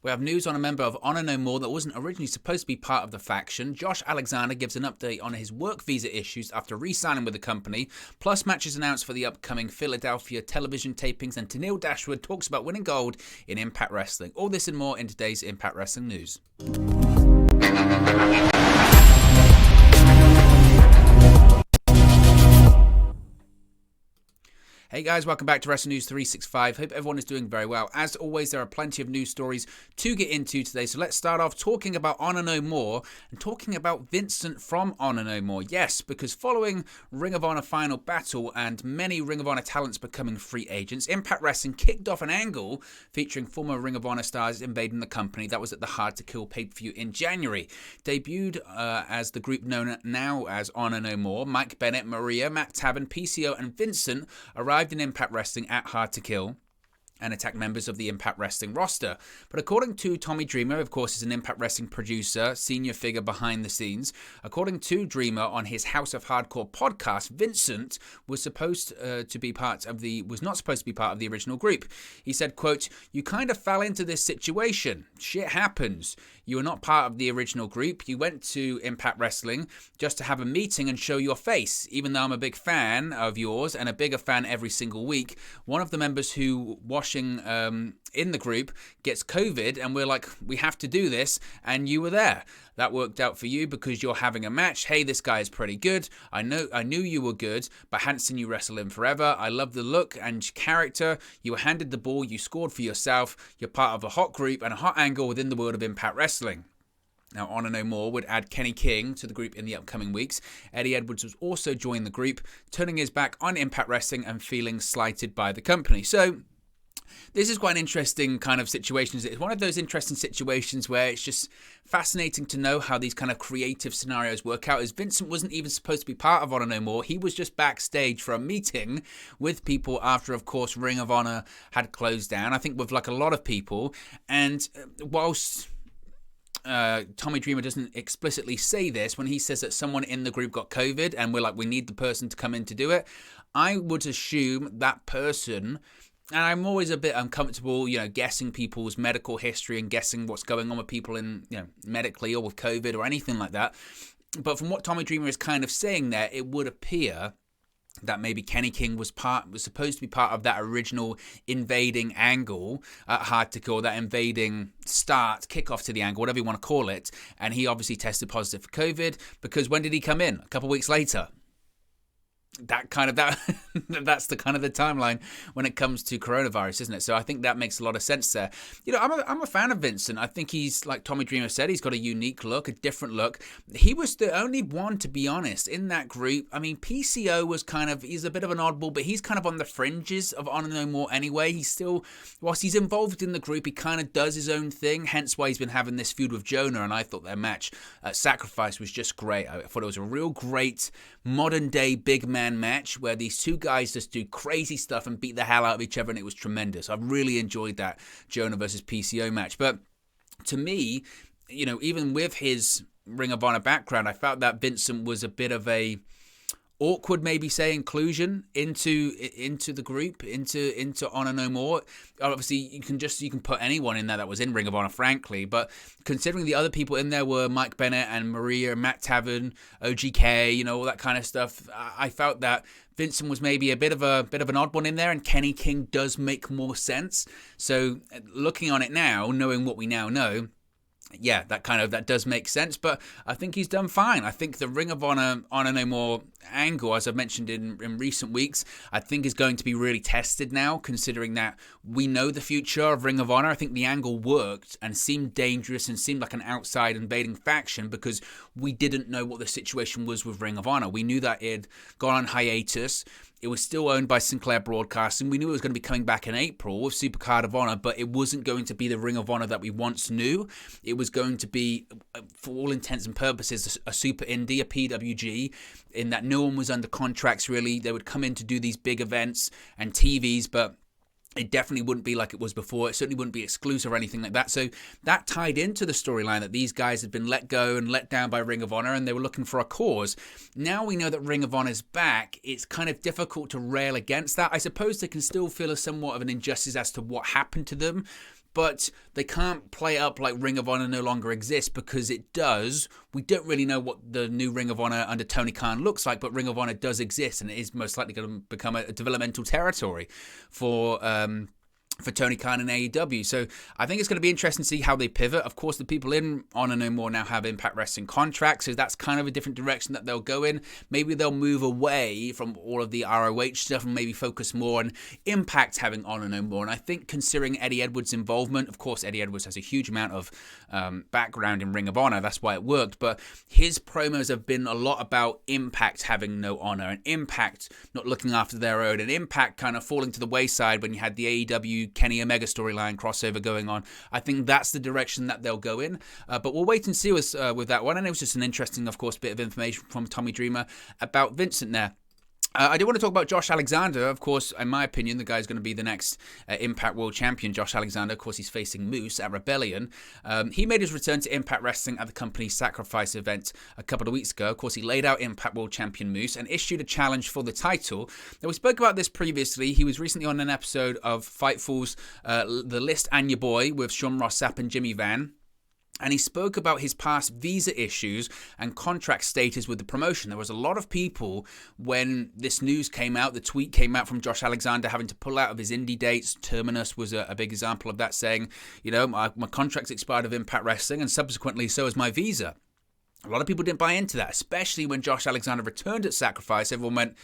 We have news on a member of Honor No More that wasn't originally supposed to be part of the faction. Josh Alexander gives an update on his work visa issues after re-signing with the company. Plus, matches announced for the upcoming Philadelphia television tapings. And Tanisha Dashwood talks about winning gold in Impact Wrestling. All this and more in today's Impact Wrestling news. Hey guys, welcome back to Wrestling News 365. Hope everyone is doing very well. As always, there are plenty of news stories to get into today. So let's start off talking about Honor No More and talking about Vincent from Honor No More. Yes, because following Ring of Honor Final Battle and many Ring of Honor talents becoming free agents, Impact Wrestling kicked off an angle featuring former Ring of Honor stars invading the company. That was at the Hard to Kill pay-per-view in January. Debuted as the group known now as Honor No More, Mike Bennett, Maria, Matt Taven, PCO and Vincent arrived in Impact Wrestling at Hard to Kill and attack members of the Impact Wrestling roster. But according to Tommy Dreamer, of course, is an Impact Wrestling producer, senior figure behind the scenes. According to Dreamer on his House of Hardcore podcast, Vincent was not supposed to be part of the original group. He said, quote, "You kind of fell into this situation. Shit happens. You were not part of the original group. You went to Impact Wrestling just to have a meeting and show your face. Even though I'm a big fan of yours and a bigger fan every single week, one of the members who washing in the group gets COVID and we're like, we have to do this, and you were there. That worked out for you because you're having a match. Hey, this guy is pretty good. I knew you were good, but hadn't seen you wrestle in forever. I love the look and character. You were handed the ball. You scored for yourself. You're part of a hot group and a hot angle within the world of Impact Wrestling." Now, Honor No More would add Kenny King to the group in the upcoming weeks. Eddie Edwards was also joined the group, turning his back on Impact Wrestling and feeling slighted by the company. So this is quite an interesting kind of situation. It's one of those interesting situations where it's just fascinating to know how these kind of creative scenarios work out. As Vincent wasn't even supposed to be part of Honor No More. He was just backstage for a meeting with people after, of course, Ring of Honor had closed down. I think with like a lot of people. And whilst Tommy Dreamer doesn't explicitly say this, when he says that someone in the group got COVID and we're like, we need the person to come in to do it, I would assume that person... And I'm always a bit uncomfortable, guessing people's medical history and guessing what's going on with people in, medically or with COVID or anything like that. But from what Tommy Dreamer is kind of saying there, it would appear that maybe Kenny King was supposed to be part of that original invading angle at Hard to Kill, that invading kickoff to the angle, whatever you want to call it. And he obviously tested positive for COVID because when did he come in? A couple of weeks later. That's the kind of the timeline when it comes to coronavirus, isn't it? So I think that makes a lot of sense there. I'm a fan of Vincent. I think he's, like Tommy Dreamer said, he's got a unique look, a different look. He was the only one, to be honest, in that group. I mean, PCO was he's a bit of an oddball, but he's kind of on the fringes of Honor No More anyway. He's still, whilst he's involved in the group, he kind of does his own thing, hence why he's been having this feud with Jonah, and I thought their match at Sacrifice was just great. I thought it was a real great modern day big man match where these two guys just do crazy stuff and beat the hell out of each other, and it was tremendous. I really enjoyed that Jonah versus PCO match. But to me, even with his Ring of Honor background, I felt that Vincent was a bit of a awkward, maybe say, inclusion into the group, into Honor No More. Obviously, you can put anyone in there that was in Ring of Honor, frankly, but considering the other people in there were Mike Bennett and Maria, Matt Taven, OGK, all that kind of stuff, I felt that Vincent was maybe a bit of an odd one in there, and Kenny King does make more sense. So looking on it now, knowing what we now know, yeah, that does make sense, but I think he's done fine. I think the Ring of Honor No More angle, as I've mentioned in recent weeks, I think is going to be really tested now, considering that we know the future of Ring of Honor. I think the angle worked and seemed dangerous and seemed like an outside invading faction because we didn't know what the situation was with Ring of Honor. We knew that it had gone on hiatus. It was still owned by Sinclair Broadcasting. We knew it was going to be coming back in April with Supercard of Honor, but it wasn't going to be the Ring of Honor that we once knew. It was going to be, for all intents and purposes, a super indie, a PWG, in that no one was under contracts, really. They would come in to do these big events and TVs, but it definitely wouldn't be like it was before. It certainly wouldn't be exclusive or anything like that. So that tied into the storyline that these guys had been let go and let down by Ring of Honor, and they were looking for a cause. Now we know that Ring of Honor's back. It's kind of difficult to rail against that. I suppose they can still feel somewhat of an injustice as to what happened to them, but they can't play it up like Ring of Honor no longer exists, because it does. We don't really know what the new Ring of Honor under Tony Khan looks like, but Ring of Honor does exist, and it is most likely going to become a developmental territory for Tony Khan and AEW. So I think it's going to be interesting to see how they pivot. Of course, the people in Honor No More now have Impact Wrestling contracts, so that's kind of a different direction that they'll go in. Maybe they'll move away from all of the ROH stuff and maybe focus more on Impact having Honor No More. And I think considering Eddie Edwards' involvement, of course, Eddie Edwards has a huge amount of background in Ring of Honor. That's why it worked. But his promos have been a lot about Impact having no honor, and Impact not looking after their own, and Impact kind of falling to the wayside when you had the AEW Kenny Omega storyline crossover going on. I think that's the direction that they'll go in. But we'll wait and see with that one. And it was just an interesting, of course, bit of information from Tommy Dreamer about Vincent there. I do want to talk about Josh Alexander. Of course, in my opinion, the guy's going to be the next Impact World Champion. Josh Alexander, of course, he's facing Moose at Rebellion. He made his return to Impact Wrestling at the company's Sacrifice event a couple of weeks ago. Of course, he laid out Impact World Champion Moose and issued a challenge for the title. Now, we spoke about this previously. He was recently on an episode of Fightful's The List and Your Boy with Sean Ross Sapp and Jimmy Van. And he spoke about his past visa issues and contract status with the promotion. There was a lot of people when this news came out, the tweet came out from Josh Alexander having to pull out of his indie dates. Terminus was a big example of that, saying, you know, my contract's expired of Impact Wrestling, and subsequently so is my visa. A lot of people didn't buy into that, especially when Josh Alexander returned at Sacrifice. Everyone went,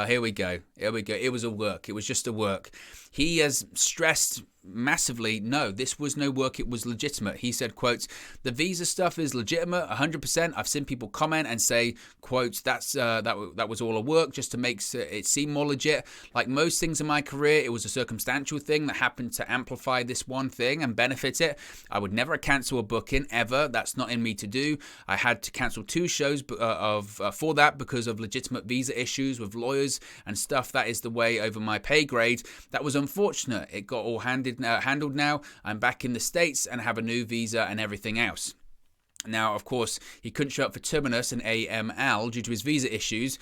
here we go. It was a work. It was just a work. He has stressed massively, no, this was no work, it was legitimate. He said, quotes, the visa stuff is legitimate, 100%. I've seen people comment and say, quotes, that was all a work just to make it seem more legit. Like most things in my career, it was a circumstantial thing that happened to amplify this one thing and benefit it. I would never cancel a booking, ever. That's not in me to do. I had to cancel 2 shows for that because of legitimate visa issues with lawyers and stuff. That is the way over my pay grade. That was unfortunate. It got all handled now. I'm back in the States and have a new visa and everything else. Now, of course, he couldn't show up for Terminus and AML due to his visa issues.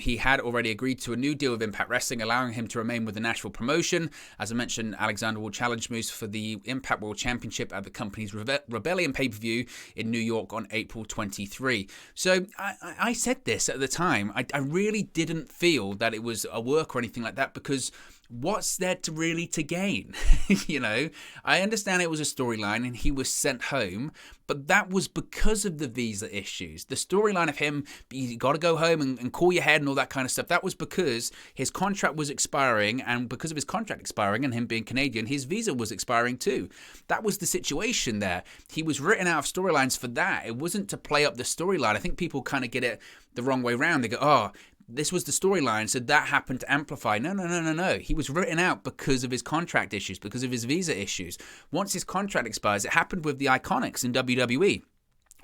He had already agreed to a new deal with Impact Wrestling, allowing him to remain with the Nashville promotion. As I mentioned, Alexander will challenge Moose for the Impact World Championship at the company's Rebellion pay-per-view in New York on April 23. So I said this at the time. I really didn't feel that it was a work or anything like that, because what's there to gain? You know, I understand it was a storyline and he was sent home, but that was because of the visa issues. The storyline of him, you got to go home and call your head and all that kind of stuff, that was because his contract was expiring, and because of his contract expiring and him being Canadian, his visa was expiring too. That was the situation there. He was written out of storylines for that. It wasn't to play up the storyline. I think people kind of get it the wrong way around. They go, oh, this was the storyline, so that happened to amplify. No. He was written out because of his contract issues, because of his visa issues. Once his contract expires, it happened with the Iconics in WWE.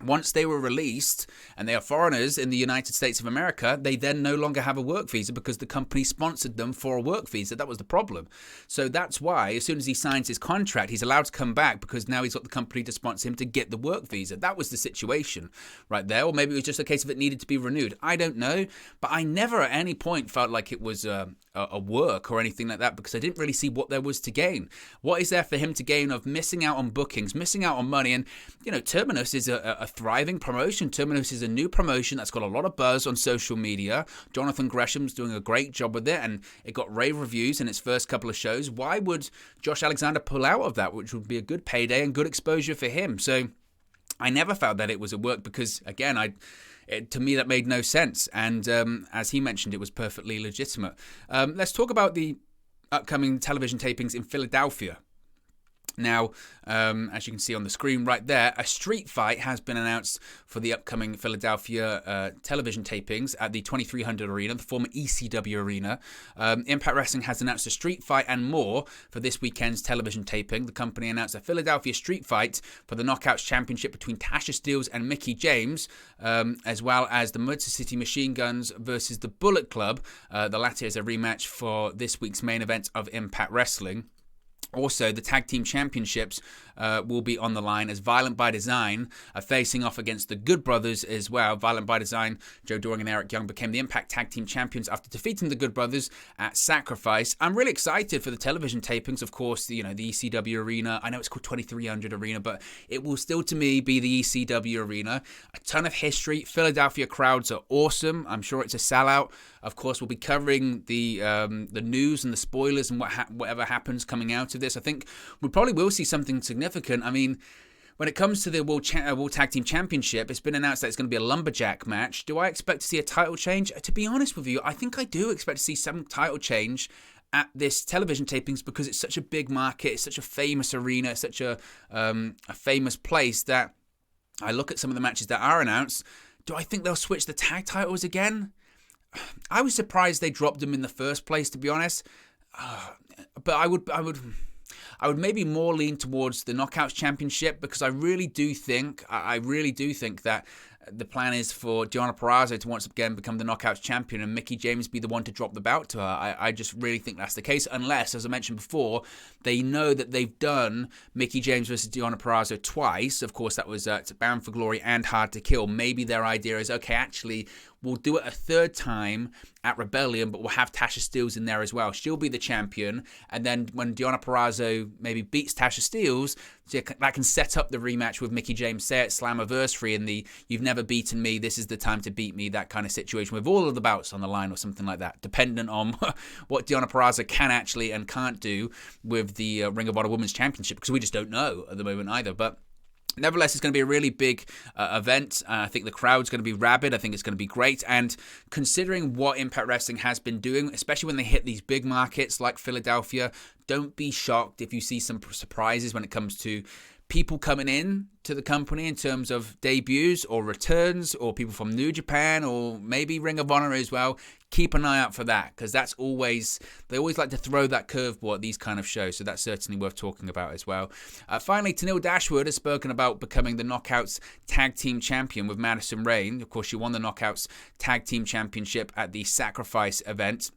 Once they were released and they are foreigners in the United States of America, they then no longer have a work visa because the company sponsored them for a work visa. That was the problem. So that's why as soon as he signs his contract, he's allowed to come back because now he's got the company to sponsor him to get the work visa. That was the situation right there. Or maybe it was just a case of it needed to be renewed. I don't know. But I never at any point felt like it was a work or anything like that, because I didn't really see what there was to gain. What is there for him to gain of missing out on bookings, missing out on money? And, you know, Terminus is a thriving promotion. Terminus is a new promotion that's got a lot of buzz on social media. Jonathan Gresham's doing a great job with it, and it got rave reviews in its first couple of shows. Why would Josh Alexander pull out of that, which would be a good payday and good exposure for him? So I never felt that it was a work because, again, to me, that made no sense. And as he mentioned, it was perfectly legitimate. Let's talk about the upcoming television tapings in Philadelphia. Now, as you can see on the screen right there, a street fight has been announced for the upcoming Philadelphia television tapings at the 2300 Arena, the former ECW Arena. Impact Wrestling has announced a street fight and more for this weekend's television taping. The company announced a Philadelphia street fight for the Knockouts Championship between Tasha Steelz and Mickie James, as well as the Motor City Machine Guns versus the Bullet Club. The latter is a rematch for this week's main event of Impact Wrestling. Also, the Tag Team Championships will be on the line as Violent by Design are facing off against the Good Brothers as well. Violent by Design, Joe Doring and Eric Young became the Impact Tag Team Champions after defeating the Good Brothers at Sacrifice. I'm really excited for the television tapings. Of course, the ECW Arena. I know it's called 2300 Arena, but it will still, to me, be the ECW Arena. A ton of history. Philadelphia crowds are awesome. I'm sure it's a sellout. Of course, we'll be covering the news and the spoilers and whatever happens coming out of this. I think we probably will see something significant. I mean, when it comes to the World Tag Team Championship, it's been announced that it's going to be a lumberjack match. Do I expect to see a title change? To be honest with you, I think I do expect to see some title change at this television tapings because it's such a big market, it's such a famous arena, it's such a famous place that I look at some of the matches that are announced. Do I think they'll switch the tag titles again? I was surprised they dropped them in the first place, to be honest. But I would maybe more lean towards the Knockouts Championship because I really do think that the plan is for Deonna Purrazzo to once again become the Knockouts Champion and Mickie James be the one to drop the belt to her. I just really think that's the case, unless, as I mentioned before, they know that they've done Mickie James versus Deonna Purrazzo twice. Of course, that was Bound for Glory and Hard to Kill. Maybe their idea is, okay, actually, we'll do it a third time at Rebellion, but we'll have Tasha Steelz in there as well. She'll be the champion, and then when Deonna Purrazzo maybe beats Tasha Steelz, that can set up the rematch with Mickie James, say at Slammiversary, in the "you've never beaten me, this is the time to beat me," that kind of situation, with all of the bouts on the line or something like that, dependent on what Deonna Purrazzo can actually and can't do with the Ring of Honor Women's Championship, because we just don't know at the moment either. But nevertheless, it's going to be a really big event. I think the crowd's going to be rabid. I think it's going to be great. And considering what Impact Wrestling has been doing, especially when they hit these big markets like Philadelphia, don't be shocked if you see some surprises when it comes to people coming in to the company in terms of debuts or returns, or people from New Japan or maybe Ring of Honor as well. Keep an eye out for that, because they always like to throw that curveball at these kind of shows, so that's certainly worth talking about as well. Finally, Tanisha Dashwood has spoken about becoming the Knockouts Tag Team Champion with Madison Rayne. Of course, she won the Knockouts Tag Team Championship at the Sacrifice event.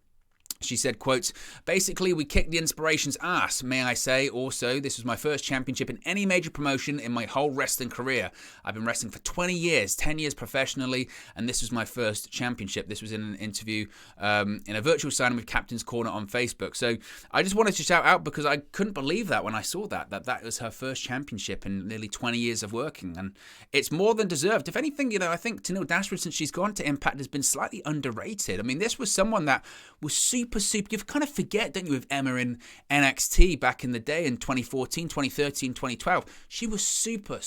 She said, quote, "Basically, we kicked the Inspiration's ass, may I say. Also, this was my first championship in any major promotion in my whole wrestling career. I've been wrestling for 20 years, 10 years professionally, and this was my first championship." This was in an interview in a virtual signing with Captain's Corner on Facebook. So I just wanted to shout out because I couldn't believe that when I saw that was her first championship in nearly 20 years of working, and it's more than deserved. If anything, I think Tanisha Dashwood, since she's gone to Impact, has been slightly underrated. I mean, this was someone that was super. You kind of forget, don't you, with Emma in NXT back in the day in 2014, 2013, 2012. She was super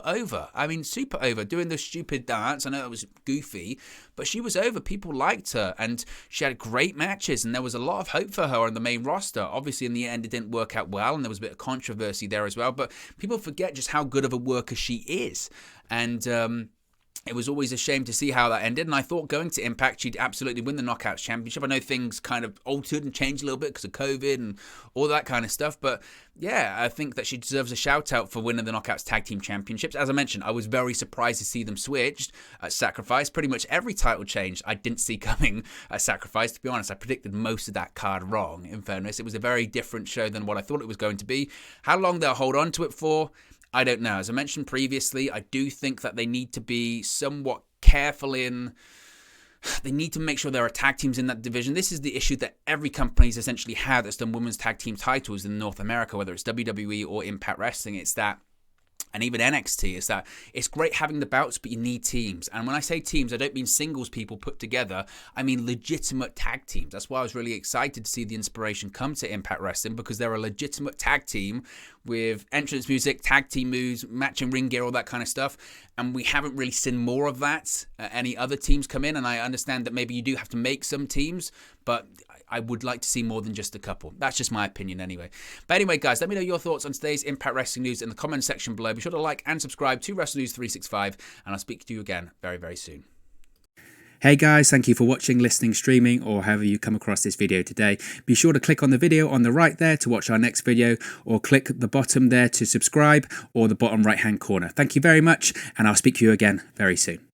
over. I mean, super over, doing the stupid dance. I know it was goofy, but she was over. People liked her, and she had great matches, and there was a lot of hope for her on the main roster. Obviously, in the end, it didn't work out well, and there was a bit of controversy there as well, but people forget just how good of a worker she is. And it was always a shame to see how that ended, and I thought going to Impact she'd absolutely win the Knockouts Championship. I know things kind of altered and changed a little bit because of COVID and all that kind of stuff, but yeah, I think that she deserves a shout out for winning the Knockouts Tag Team Championships. As I mentioned, I was very surprised to see them switched at Sacrifice. Pretty much every title change I didn't see coming at Sacrifice. To be honest, I predicted most of that card wrong, in fairness. It was a very different show than what I thought it was going to be. How long they'll hold on to it for, I don't know. As I mentioned previously, I do think that they need to be somewhat careful they need to make sure there are tag teams in that division. This is the issue that every company's essentially had that's done women's tag team titles in North America, whether it's WWE or Impact Wrestling. It's that, and even NXT, is that it's great having the bouts, but you need teams. And when I say teams, I don't mean singles people put together. I mean legitimate tag teams. That's why I was really excited to see the Inspiration come to Impact Wrestling, because they're a legitimate tag team with entrance music, tag team moves, matching ring gear, all that kind of stuff. And we haven't really seen more of that. Any other teams come in, and I understand that maybe you do have to make some teams, but I would like to see more than just a couple. That's just my opinion anyway. But anyway, guys, let me know your thoughts on today's Impact Wrestling news in the comment section below. Be sure to like and subscribe to Wrestle News 365, and I'll speak to you again very, very soon. Hey guys, thank you for watching, listening, streaming, or however you come across this video today. Be sure to click on the video on the right there to watch our next video, or click the bottom there to subscribe, or the bottom right hand corner. Thank you very much, and I'll speak to you again very soon.